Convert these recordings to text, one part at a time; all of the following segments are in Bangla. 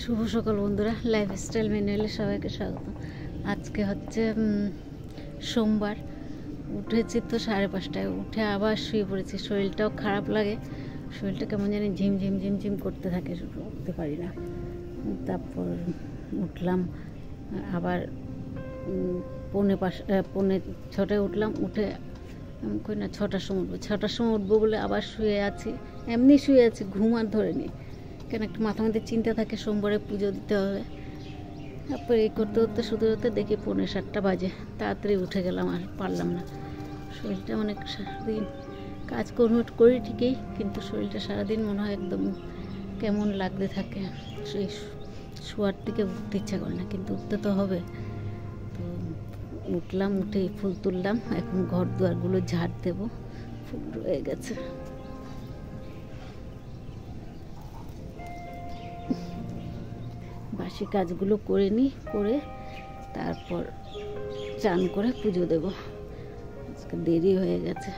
শুভ সকাল বন্ধুরা, লাইফস্টাইল ম্যানুয়ালে সবাইকে স্বাগত। আজকে হচ্ছে সোমবার। উঠেছি তো 5:30টায়, উঠে আবার শুয়ে পড়েছি। শরীরটাও খারাপ লাগে, শরীরটা কেমন জানি ঝিমঝিম ঝিমঝিম করতে থাকে, উঠতে পারি না। তারপর উঠলাম আবার 5:45 উঠলাম। উঠে কই না 6টার সময় উঠবো, 6টার সময় উঠবো বলে আবার শুয়ে আছি। এমনি শুয়ে আছি, ঘুম আর ধরেনি, কেন একটু মাথা মধ্যে চিন্তা থাকে সোমবারে পুজো দিতে হবে। তারপর এই করতে করতে শুধু হতে দেখি 6:45 বাজে। তাড়াতাড়ি উঠে গেলাম, আর পারলাম না। শরীরটা অনেক সারাদিন কাজকর্ম করি ঠিকই, কিন্তু শরীরটা সারাদিন মনে হয় একদম কেমন লাগতে থাকে। সেই শোয়ার দিকে উঠতে ইচ্ছা করে না, কিন্তু উঠতে তো হবে। তো উঠলাম, উঠে ফুল তুললাম। এখন ঘর দুয়ারগুলো ঝাড় দেবো, ফুল রয়ে গেছে। বাসি কাজগুলো করে নিই, করে তারপর চান করে পুজো দেব। আজকে দেরি হয়ে গেছে,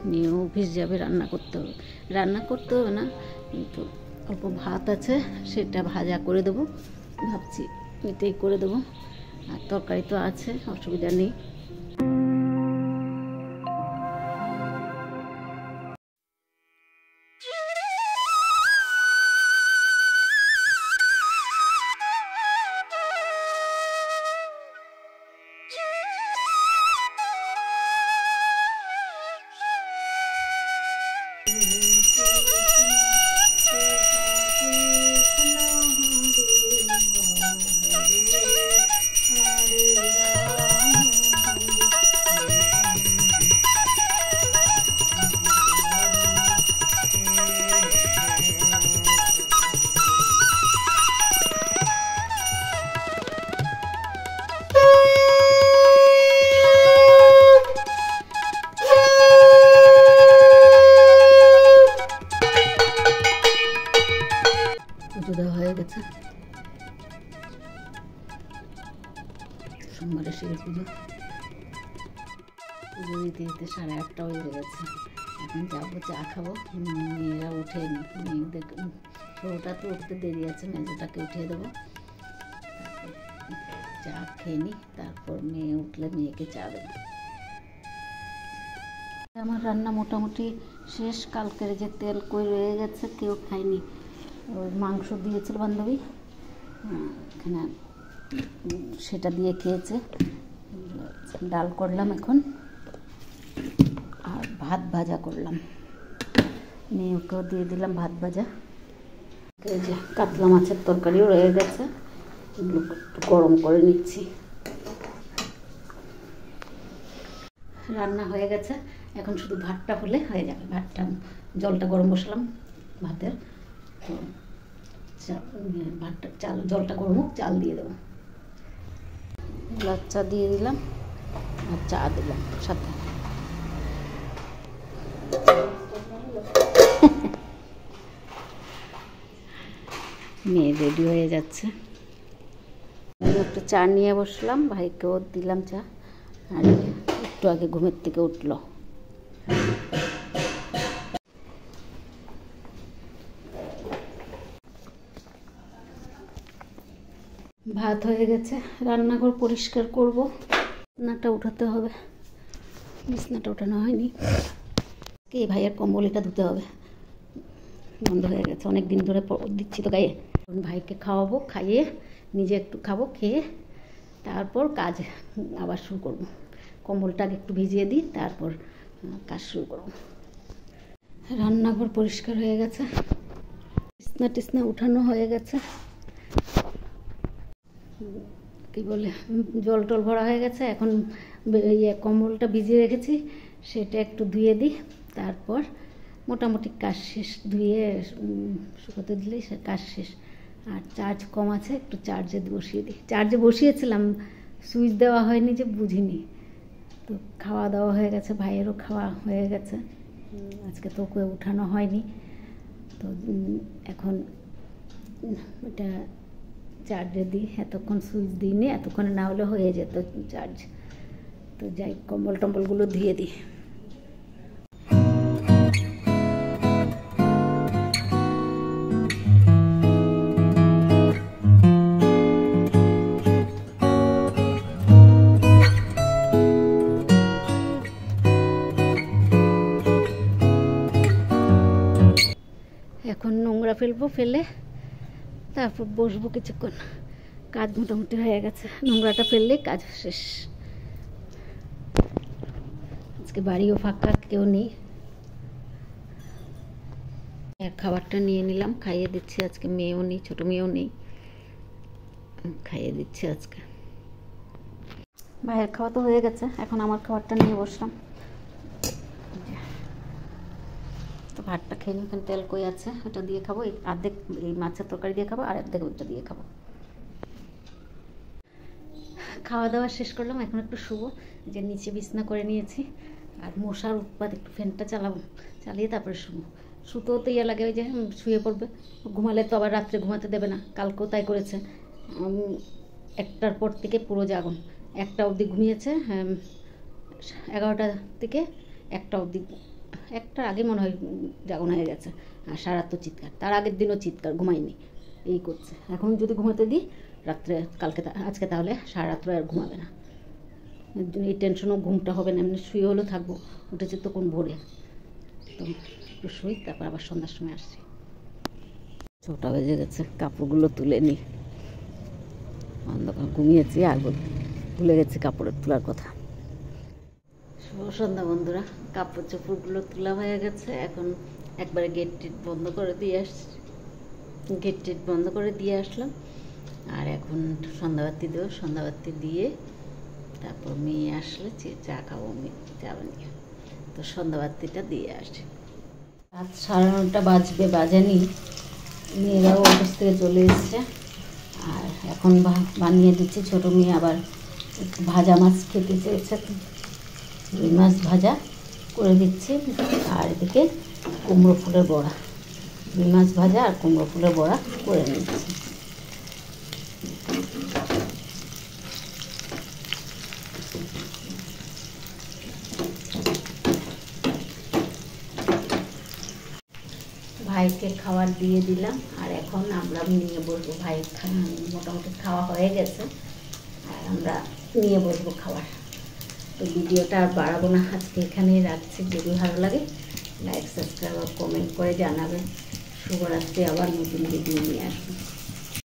মেয়েও অফিস যাবে, রান্না করতে হবে না, কিন্তু অল্প ভাত আছে, সেটা ভাজা করে দেবো ভাবছি, এটাই করে দেবো। আর তরকারি তো আছে, অসুবিধা নেই। পুজো দেওয়া হয়ে গেছে, সোমবারে শিব পুজো। পুজো দিতে দিতে 8:30 বেজে গেছে। এখন যাবো, চা খাবো। মেয়েরা উঠেনি, মেয়েদের ছোটোটা তো উঠতে দেরি আছে, মেজোটাকে উঠিয়ে দেবো। চা খেয়ে নিই, তারপর মেয়ে উঠলে মেয়েকে চা দেবো। আমার রান্না মোটামুটি শেষ। কালকের যে তেল কই রয়ে গেছে, কেউ খায়নি। ওই মাংস দিয়েছিল বান্ধবী, এখানে সেটা দিয়ে খেয়েছে। ডাল করলাম এখন, আর ভাত ভাজা করলাম, মেয়েকেও দিয়ে দিলাম ভাত ভাজা। এই যে কাতলা মাছের তরকারিও রয়ে গেছে, এগুলো একটু গরম করে নিচ্ছি। রান্না হয়ে গেছে, এখন শুধু ভাতটা হলে হয়ে যাবে। ভাতটা, জলটা গরম বসালাম ভাতের, তো ভাতটা জলটা গরম হোক, চাল দিয়ে দেবো। লাল চা দিয়ে দিলাম আর চা দিলাম সাথে। মেয়ে রেডি হয়ে যাচ্ছে, একটু চা নিয়ে বসলাম, ভাইকেও দিলাম চা। আর একটু আগে ঘুমের থেকে উঠলো। ভাত হয়ে গেছে, রান্নাঘর পরিষ্কার করব, বিছনাটা উঠাতে হবে। বিছনাটা উঠানো হয়নি, কে ভাইয়ের কম্বলটা ধুতে হবে, বন্ধ হয়ে গেছে, অনেক দিন ধরে দিচ্ছি তো গায়ে। ভাইকে খাওয়াবো, খাইয়ে নিজে একটু খাবো, খেয়ে তারপর কাজ আবার শুরু করব। কম্বলটাকে একটু ভিজিয়ে দিই, তারপর কাজ শুরু করব। রান্নাঘর পরিষ্কার হয়ে গেছে, বিছনা টিছনা উঠানো হয়ে গেছে, কি বলে জল টল ভরা হয়ে গেছে। এখন কম্বলটা ভিজিয়ে রেখেছি, সেটা একটু ধুয়ে দিই, তারপর মোটামুটি কাজ শেষ। ধুয়ে শুকোতে দিলেই কাজ শেষ। আর চার্জ কম আছে, একটু চার্জে বসিয়ে দিই। চার্জে বসিয়েছিলাম, সুইচ দেওয়া হয়নি যে বুঝিনি। তো খাওয়া দাওয়া হয়ে গেছে, ভাইয়েরও খাওয়া হয়ে গেছে, আজকে তো ওকে উঠানো হয়নি। তো এখন এটা চার্জে দিই, এতক্ষণ সুইচ দিইনি, এতক্ষণে না হলে হয়ে যেত চার্জ। তো যাই, কম্বল টম্বলগুলো ধুয়ে দিই। এখন নোংরা ফেলবো, ফেলে তারপর বসবো কিছুক্ষণ। কাজ মোটামুটি হয়ে গেছে, নোংরাটা ফেললেই কাজ শেষ। আজকে বাড়িও ফাঁকা, কেউ নেই। খাবারটা নিয়ে নিলাম, খাইয়ে দিচ্ছি। আজকে মেয়েও নেই, ছোটো মেয়েও নেই, খাইয়ে দিচ্ছি আজকে। ভাইয়ের খাওয়া তো হয়ে গেছে, এখন আমার খাবারটা নিয়ে বসলাম। তো ভাতটা খেয়ে নিই, এখানে তেল কই আছে, ওটা দিয়ে খাবো। অর্ধেক এই মাছের তরকারি দিয়ে খাবো, আর অর্ধেক ওইটা দিয়ে খাবো। খাওয়া দাওয়া শেষ করলাম, এখন একটু শুবো। যে নিচে বিছনা করে নিয়েছি, আর মশার উৎপাত, একটু ফ্যানটা চালাবো, চালিয়ে তারপরে শুবো। শুতেও তো ইয়ে লাগে, ওই যে শুয়ে পড়বে, ঘুমালে তো আবার রাত্রে ঘুমাতে দেবে না। কালকেও তাই করেছে, 1টার পর থেকে পুরো জাগন। 1টা অবধি ঘুমিয়েছে, 11টা থেকে 1টা অবধি। 1টার আগে মনে হয় জাগন হয়ে গেছে। আর সারা তো চিৎকার, তার আগের দিনও চিৎকার, ঘুমায়নি, এই করছে। এখন যদি ঘুমাতে দিই রাত্রে, আজকে তাহলে সারা রাত্রে আর ঘুমাবে না। এই টেনশনও, ঘুমটা হবে না, এমনি শুয়ে হলেও থাকবো। উঠেছে তো কোন ভোরে, তো একটু শুই, তারপর আবার সন্ধ্যার সময় আসছি। 6টা বেজে গেছে, কাপড়গুলো তুলে নিই। অন্ধকার ঘুমিয়েছি, আর ভুলে গেছি কাপড়ের তোলার কথা। শুভ সন্ধ্যা বন্ধুরা, কাপড় চোপড়গুলো তোলা হয়ে গেছে। এখন একবারে গেট টেট বন্ধ করে দিয়ে আসলাম। আর এখন সন্ধ্যাবাতি দেবো, সন্ধ্যাবাতি দিয়ে তারপর মেয়ে আসলে চা খাবো, চা বানিয়ে। তো সন্ধ্যাবাতিটা দিয়ে আসি। রাত 9:30 বাজবে, বাজেনি। মেয়েরাও অফিস থেকে চলে এসছে। আর এখন বানিয়ে দিচ্ছি। ছোটো মেয়ে আবার ভাজা মাছ খেতে চেয়েছে, রুই মাছ ভাজা করে দিচ্ছি। আর এদিকে কুমড়ো ফুলের বড়া, রুই মাছ ভাজা আর কুমড়ো ফুলের বড়া করে নিচ্ছি। ভাইকে খাবার দিয়ে দিলাম, আর এখন আমরা নিয়ে বসবো। ভাই মোটামুটি খাওয়া হয়ে গেছে, আর আমরা নিয়ে বসবো খাবার। তো ভিডিওটা আর বাড়াবো না, আজকে এখানেই রাখছি। যদি ভালো লাগে লাইক, সাবস্ক্রাইব আর কমেন্ট করে জানাবেন। শুভরাত্রি, আবার নতুন ভিডিও নিয়ে আসবো।